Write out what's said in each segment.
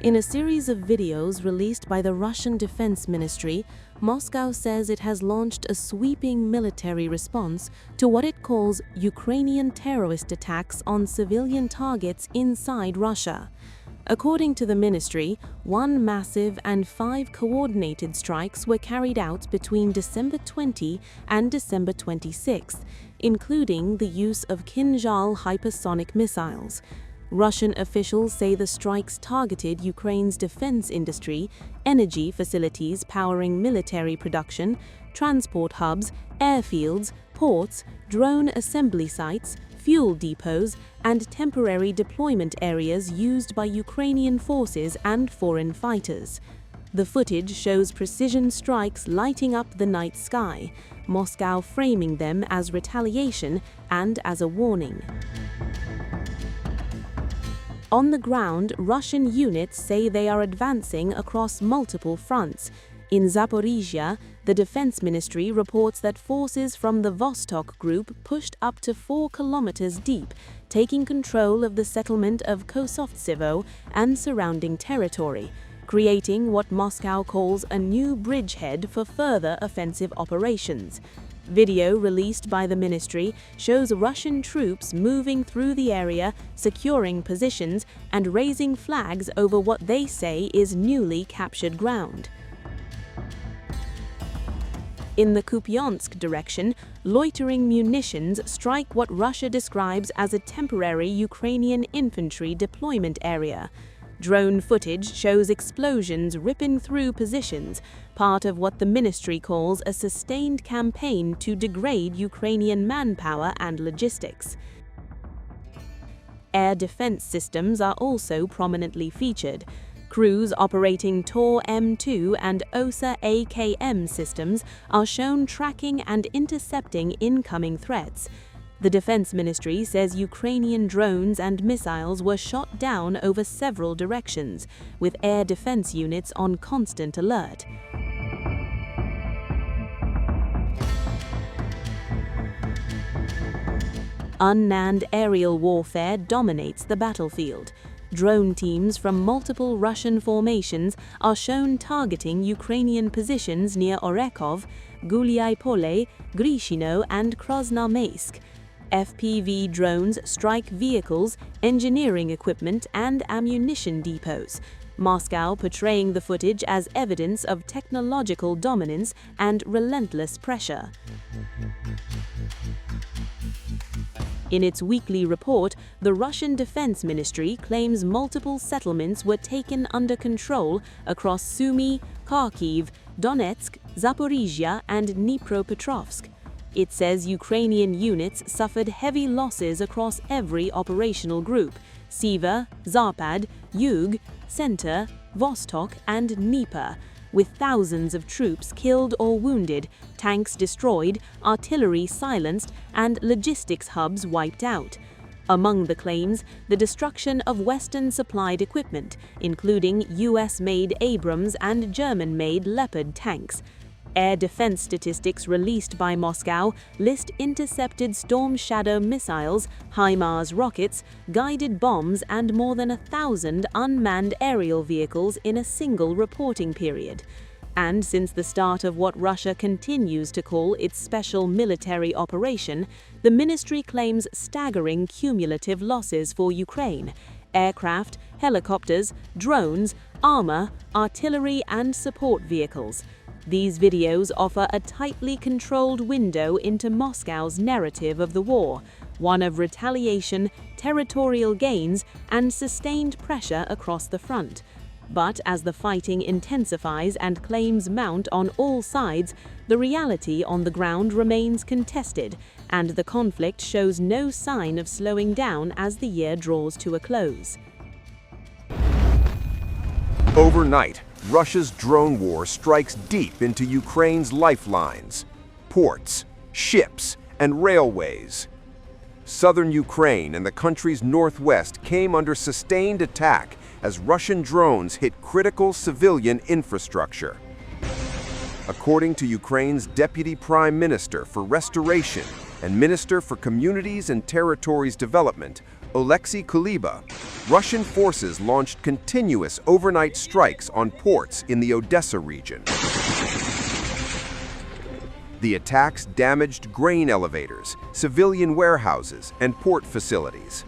In a series of videos released by the Russian Defense Ministry, Moscow says it has launched a sweeping military response to what it calls Ukrainian terrorist attacks on civilian targets inside Russia. According to the ministry, 1 massive and 5 coordinated strikes were carried out between December 20 and December 26, including the use of Kinzhal hypersonic missiles. Russian officials say the strikes targeted Ukraine's defense industry, energy facilities powering military production, transport hubs, airfields, ports, drone assembly sites, fuel depots, and temporary deployment areas used by Ukrainian forces and foreign fighters. The footage shows precision strikes lighting up the night sky, Moscow framing them as retaliation and as a warning. On the ground, Russian units say they are advancing across multiple fronts. In Zaporizhzhia, the Defense Ministry reports that forces from the Vostok Group pushed up to 4 kilometers deep, taking control of the settlement of Kosovtsevo and surrounding territory, creating what Moscow calls a new bridgehead for further offensive operations. Video released by the ministry shows Russian troops moving through the area, securing positions, and raising flags over what they say is newly captured ground. In the Kupiansk direction, loitering munitions strike what Russia describes as a temporary Ukrainian infantry deployment area. Drone footage shows explosions ripping through positions, part of what the ministry calls a sustained campaign to degrade Ukrainian manpower and logistics. Air defense systems are also prominently featured. Crews operating Tor M2 and OSA AKM systems are shown tracking and intercepting incoming threats. The Defense Ministry says Ukrainian drones and missiles were shot down over several directions, with air defense units on constant alert. Unmanned aerial warfare dominates the battlefield. Drone teams from multiple Russian formations are shown targeting Ukrainian positions near Orekov, Gulyai Pole, Grishino, and Krasnoarmeysk. FPV drones strike vehicles, engineering equipment, and ammunition depots. Moscow portraying the footage as evidence of technological dominance and relentless pressure. In its weekly report, the Russian Defense Ministry claims multiple settlements were taken under control across Sumy, Kharkiv, Donetsk, Zaporizhzhia, and Dnipropetrovsk. It says Ukrainian units suffered heavy losses across every operational group: Siva, Zarpad, Yug, Center, Vostok, and Dnieper, with thousands of troops killed or wounded, tanks destroyed, artillery silenced, and logistics hubs wiped out. Among the claims, the destruction of Western-supplied equipment, including US-made Abrams and German-made Leopard tanks. Air defense statistics released by Moscow list intercepted Storm Shadow missiles, HIMARS rockets, guided bombs, and more than 1,000 unmanned aerial vehicles in a single reporting period. And since the start of what Russia continues to call its special military operation, the ministry claims staggering cumulative losses for Ukraine: aircraft, helicopters, drones, armor, artillery, and support vehicles. These videos offer a tightly controlled window into Moscow's narrative of the war, one of retaliation, territorial gains, and sustained pressure across the front. But as the fighting intensifies and claims mount on all sides, the reality on the ground remains contested, and the conflict shows no sign of slowing down as the year draws to a close. Overnight, Russia's drone war strikes deep into Ukraine's lifelines, ports, ships, and railways. Southern Ukraine and the country's northwest came under sustained attack as Russian drones hit critical civilian infrastructure. According to Ukraine's Deputy Prime Minister for Restoration and Minister for Communities and Territories Development, Oleksiy Kuliba, Russian forces launched continuous overnight strikes on ports in the Odessa region. The attacks damaged grain elevators, civilian warehouses, and port facilities.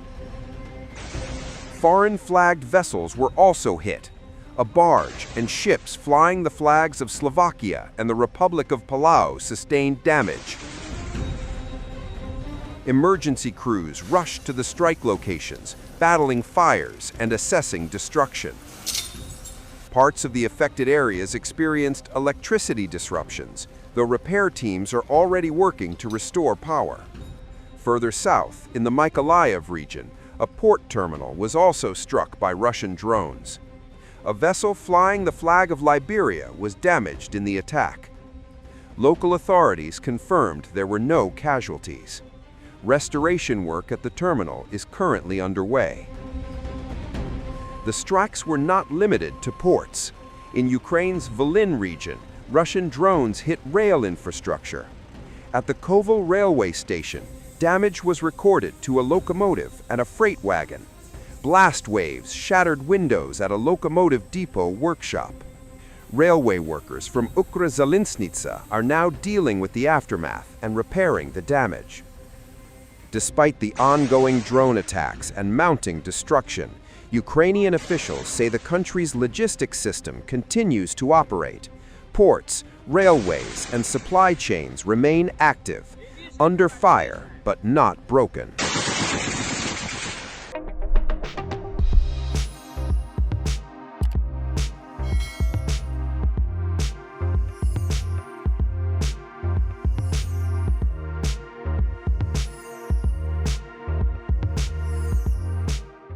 Foreign-flagged vessels were also hit. A barge and ships flying the flags of Slovakia and the Republic of Palau sustained damage. Emergency crews rushed to the strike locations, battling fires and assessing destruction. Parts of the affected areas experienced electricity disruptions, though repair teams are already working to restore power. Further south, in the Mykolaiv region, a port terminal was also struck by Russian drones. A vessel flying the flag of Liberia was damaged in the attack. Local authorities confirmed there were no casualties. Restoration work at the terminal is currently underway. The strikes were not limited to ports. In Ukraine's Volyn region, Russian drones hit rail infrastructure. At the Koval railway station, damage was recorded to a locomotive and a freight wagon. Blast waves shattered windows at a locomotive depot workshop. Railway workers from Ukra-Zalintnitsa are now dealing with the aftermath and repairing the damage. Despite the ongoing drone attacks and mounting destruction, Ukrainian officials say the country's logistics system continues to operate. Ports, railways, and supply chains remain active, under fire but not broken.